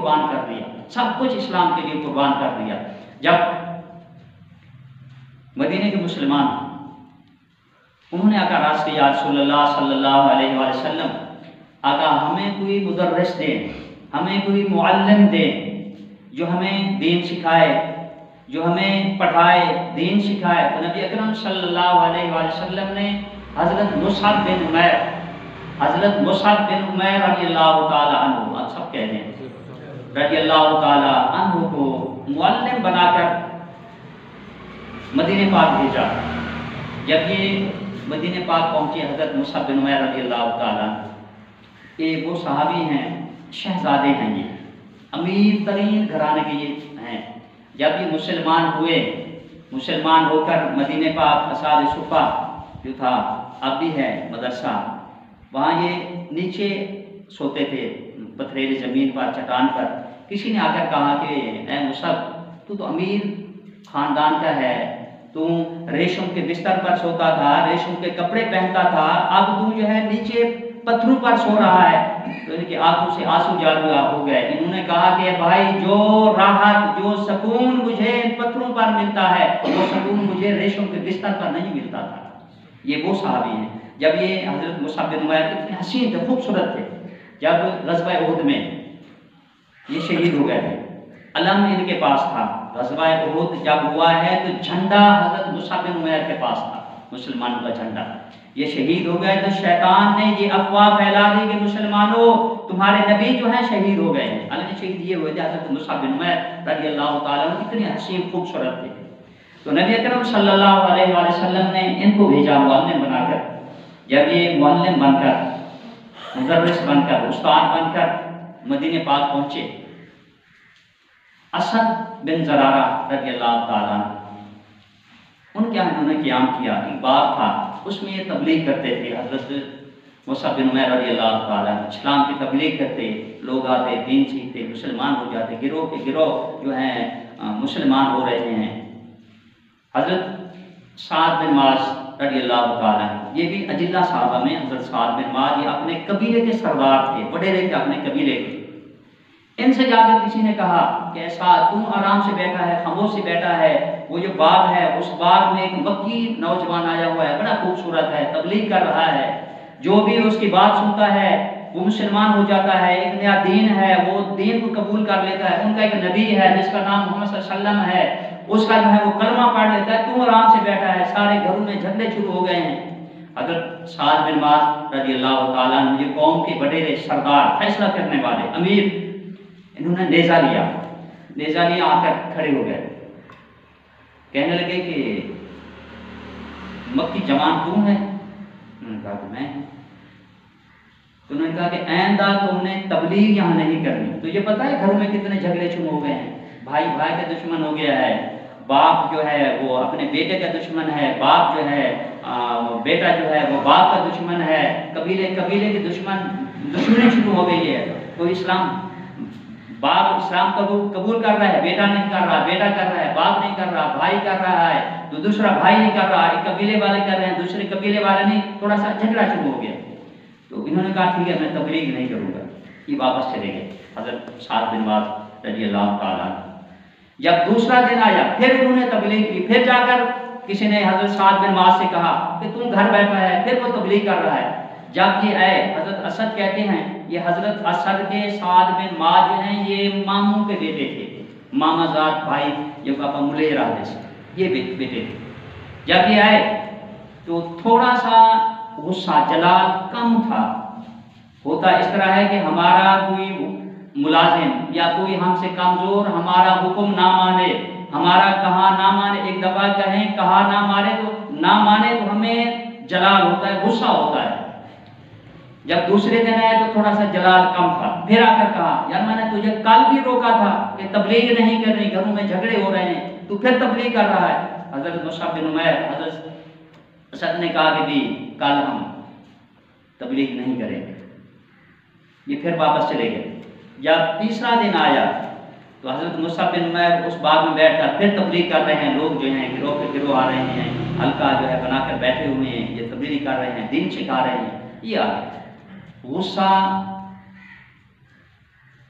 قربان کر دیا، سب کچھ اسلام کے لیے قربان کر دیا۔ جب مدینے کے مسلمان انہوں نے آقا راز کیا رسول اللہ صلی اللہ علیہ وآلہ وسلم، آقا ہمیں کوئی مدرس دے، ہمیں کوئی معلم دے جو ہمیں دین سکھائے، جو ہمیں پڑھائے، دین سکھائے۔ تو نبی اکرم صلی اللہ علیہ وآلہ وسلم نے حضرت مصعب بن عمیر رضی اللہ تعالی عنہ، آپ سب کہہ دیں رضی اللہ تعالی عنہ کو معلم بنا کر مدینہ پاک بھیجا۔ جب یہ مدینہ پاک پہنچے حضرت مصعب بن عمیر رضی اللہ تعالیٰ، یہ وہ صحابی ہیں، شہزادے ہیں، یہ امیر ترین گھرانے کے یہ ہیں۔ جب یہ مسلمان ہو کر مدینہ پاک اساد صفا جو تھا اب بھی ہے مدرسہ، وہاں یہ نیچے سوتے تھے پتھریلی زمین پر، چٹان پر۔ کسی نے آ کر کہا کہ اے مصعب، تو امیر خاندان کا ہے، تو ریشم کے بستر پر سوتا تھا، ریشم کے کپڑے پہنتا تھا، اب تو جو ہے نیچے پتھروں پر سو رہا ہے۔ تو ان کی آنکھوں سے آنسو جاری ہو گئے۔ انہوں نے کہا کہ بھائی، جو راحت، جو سکون مجھے ان پتھروں پر ملتا ہے، وہ سکون مجھے ریشم کے بستر پر نہیں ملتا تھا۔ یہ وہ صحابی ہیں۔ جب یہ حضرت مصعب بن عمیر اتنے حسین تھے، خوبصورت تھے، جب غزوہ احد میں یہ شہید ہو گئے تھے، علم ان کے پاس تھا۔ غزوہ احد جب ہوا ہے تو جھنڈا حضرت مصعب بن عمیر کے پاس تھا، مسلمانوں کا جھنڈا۔ یہ شہید ہو گئے تو شیطان نے یہ افواہ پھیلا دی کہ مسلمانوں، تمہارے نبی جو ہیں شہید ہو گئے ہیں۔ علم شہید یہ ہوئے تھے حضرت مصعب بن عمیر رضی اللہ تعالیٰ عنہ، کتنے حسین خوبصورت تھے۔ تو نبی اکرم صلی اللہ علیہ وآلہ وسلم نے ان کو بھیجا معلم بنا کر۔ جب یہ معلم بن کر، مدرس بن کر، استاد بن کر مدینہ پاک پہنچے، اسد بن زرارہ رضی اللہ تعالیٰ ان کے انہوں نے قیام کیا۔ ایک بار تھا، اس میں یہ تبلیغ کرتے تھے۔ حضرت مصعب بن عمیر رضی اللہ تعالیٰ اسلام کی تبلیغ کرتے، لوگ آتے، دین سیکھتے، مسلمان ہو جاتے، گروہ کے گروہ جو ہیں مسلمان ہو رہے ہیں۔ حضرت سعد بن معاذ رضی اللہ تعالیٰ، یہ بھی اجلہ صحابہ میں حضرت سعد بن معاذ، یہ اپنے قبیلے کے سردار تھے، وڈیرے تھے اپنے قبیلے کے۔ ان سے جا کر کسی نے کہا کہ ایسا تم آرام سے بیٹھا ہے، خاموش سے بیٹھا ہے، وہ جو باغ ہے اس باغ میں ایک مکی نوجوان آیا ہوا ہے، بڑا خوبصورت ہے، تبلیغ کر رہا ہے، جو بھی اس کی بات سنتا ہے وہ مسلمان ہو جاتا ہے، ایک نیا دین ہے، وہ دین کو قبول کر لیتا ہے۔ ان کا ایک نبی ہے جس کا نام محمد صلی اللہ علیہ وسلم ہے، اس کا جو ہے وہ کلمہ پڑھ لیتا ہے، تم آرام سے بیٹھا ہے، سارے گھروں میں جھگڑے شروع ہو گئے ہیں۔ حضرت سعد بن معاذ رضی اللہ تعالیٰ عنہ، یہ قوم کے وڈیرے، سردار، فیصلہ کرنے والے، امیر، انہوں نے نیزہ لیا، آ کر کھڑے ہو گئے، کہنے لگے کہ مکی جوان تم ہے؟ انہوں نے کہا کہ میں ہوں۔ تو انہوں نے کہا کہ آئندہ تم نے تبلیغ یہاں نہیں کرنی۔ تو یہ پتہ ہے گھروں میں کتنے جھگڑے شروع ہو گئے ہیں، بھائی بھائی کا دشمن ہو گیا ہے، باپ جو ہے وہ اپنے بیٹے کا دشمن ہے، باپ جو ہے بیٹا جو ہے وہ باپ کا دشمن ہے، قبیلے کے دشمنی شروع ہو گئی ہے۔ تو باپ اسلام قبول کر رہا ہے، بیٹا نہیں کر رہا، بیٹا کر رہا ہے، باپ نہیں کر رہا، بھائی کر رہا ہے، تو دوسرا بھائی نہیں کر رہا، ایک قبیلے والے کر رہے ہیں، دوسرے قبیلے والے نہیں، تھوڑا سا جھگڑا شروع ہو گیا۔ تو انہوں نے کہا ٹھیک ہے، میں تبلیغ نہیں کروں گا، یہ واپس چلے گئے حضرت سعد بن معاذ رضی اللہ تعالیٰ۔ جب دوسرا دن آیا پھر انہوں نے تبلیغ کی، پھر جا کر کسی نے حضرت سعد بن معاذ سے کہا کہ تم گھر بیٹھا ہے، پھر وہ تبلیغ کر رہا ہے۔ جب یہ آئے، حضرت اسد کہتے ہیں، یہ حضرت اسد کے سعد بن معاذ جو ہیں یہ ماموں کے بیٹے تھے، ماما زاد بھائی، یہ پاپا ملے رہے سے یہ بیٹے تھے۔ جب یہ آئے تو تھوڑا سا غصہ، جلال کم تھا۔ ہوتا اس طرح ہے کہ ہمارا کوئی ملازم یا کوئی ہم سے کمزور ہمارا حکم نہ مانے، ہمارا کہا نہ مانے، ایک دفعہ کہیں کہا نہ مانے تو ہمیں جلال ہوتا ہے، غصہ ہوتا ہے۔ جب دوسرے دن آئے تو تھوڑا سا جلال کم تھا، پھر آ کر کہا یار میں نے تجھے کل بھی روکا تھا کہ تبلیغ نہیں کرنی، گھروں میں جھگڑے ہو رہے ہیں، تو پھر تبلیغ کر رہا ہے۔ حضرت مصعب بن عمیر، حضرت اسد نے کہا کہ بھی کل ہم تبلیغ نہیں کریں گے، یہ پھر واپس چلے گئے۔ جب تیسرا دن آیا تو حضرت مصعب بن عمیر اس باغ میں بیٹھ کر پھر تبلیغ کر رہے ہیں، لوگ جو ہیں گروہ کے گروہ آ رہے ہیں، حلقہ جو ہے بنا کر بیٹھے ہوئے ہیں، یہ تبلیغ کر رہے ہیں، دین سکھا رہے ہیں۔ یہ آ گئے، غصہ